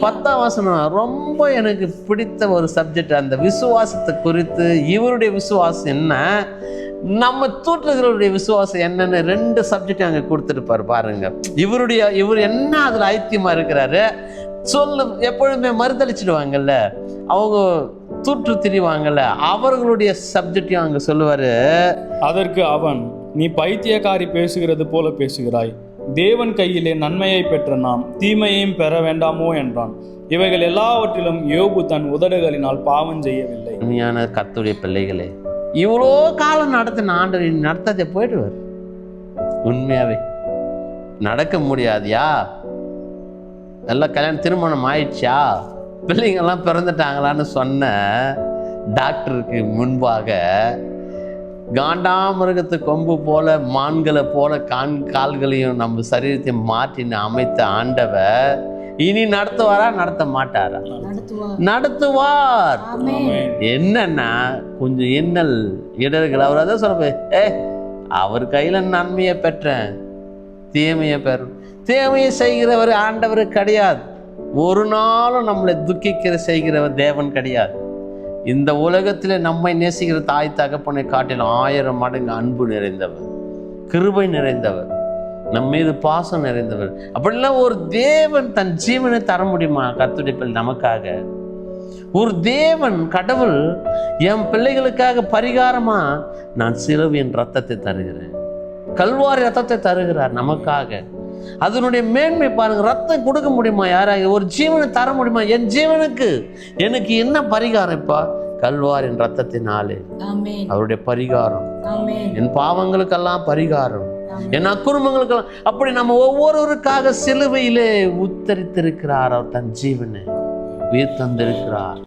10ஆம் வசனம் ரொம்ப எனக்கு பிடித்த ஒரு சப்ஜெக்ட். அந்த விசுவாசத்தை குறித்து இவருடைய விசுவாசம் என்ன, நம்ம தூற்றுகிறவருடைய விசுவாசம் என்னன்னு 2 சப்ஜெக்ட் அங்கே கொடுத்துருப்பாரு பாருங்க. இவர் என்ன அதில் ஐத்தியமா இருக்கிறாரு எப்பொழுதுமே மறுதளிச்சிடுவாங்கல்ல, அவங்க தூற்று திரிவாங்கல்ல, அவர்களுடைய சப்ஜெக்டையும் அங்கே சொல்லுவாரு. அதற்கு அவன், நீ பைத்தியக்காரி பேசுகிறது போல பேசுகிறாய். தேவன் கையிலே நன்மையை பெற்ற நாம் தீமையையும் பெற வேண்டாமோ என்றான். இவைகள் எல்லாவற்றிலும் யோபு தன் உதடுகளினால் பாவம் செய்யவில்லை. உண்மையான கர்த்தருடைய பிள்ளைகளே, இவ்வளோ காலம் நடத்தின ஆண்டவர் நடத்ததை போயிடுவார். உண்மையாவே நடக்க முடியாதியா? எல்லாம் கல்யாணம் திருமணம் ஆயிடுச்சா, பிள்ளைங்கள்லாம் பிறந்துட்டாங்களான்னு சொன்ன டாக்டருக்கு முன்பாக காண்டாமிருகத்து கொம்பு போல மான்களை போல கால்களையும் நம்ம சரீரத்தை மாற்றின்னு அமைத்த ஆண்டவர் இனி நடத்துவாரா நடத்த மாட்டாரா? நடத்துவார். என்னன்னா கொஞ்சம் இன்னல் இடர்கள் அவர் அதான் சொல்ல, அவர் கையில நன்மையை பெற்றேன் தீமையை பெற, தீமையை செய்கிறவர் ஆண்டவர் கிடையாது. ஒரு நாளும் நம்மளை துக்கிக்கிற செய்கிறவர் தேவன் கிடையாது. இந்த உலகத்தில் நம்மை நேசிக்கிற தாய் தகப்பனை காட்டிலும் 1000 மடங்கு அன்பு நிறைந்தவர், கிருபை நிறைந்தவர், நம் மீது பாசம் நிறைந்தவர். அப்படிலாம் ஒரு தேவன் தன் ஜீவனை தர முடியுமா கர்த்தருடைய நமக்காக? ஒரு தேவன் கடவுள் என் பிள்ளைகளுக்காக பரிகாரமா நான் சிலுவையின் ரத்தத்தை தருகிறேன், கல்வாரி ரத்தத்தை தருகிறார் நமக்காக. அதனுடைய மேன்மை பாருங்க. ரத்தம் கொடுக்க முடியுமா? யாராக ஒரு ஜீவனை தர முடியுமா? என் ஜீவனுக்கு எனக்கு என்ன பரிகாரம்? இப்ப கல்வாரின் ரத்தத்தினாலே அவருடைய பரிகாரம், என் பாவங்களுக்கெல்லாம் பரிகாரம், என் அக்குறும்பங்களுக்கெல்லாம். அப்படி நம்ம ஒவ்வொருவருக்காக சிலுவையிலே உத்தரித்திருக்கிறார். அவர் தன் ஜீவனை உயிர் தந்திருக்கிறார்.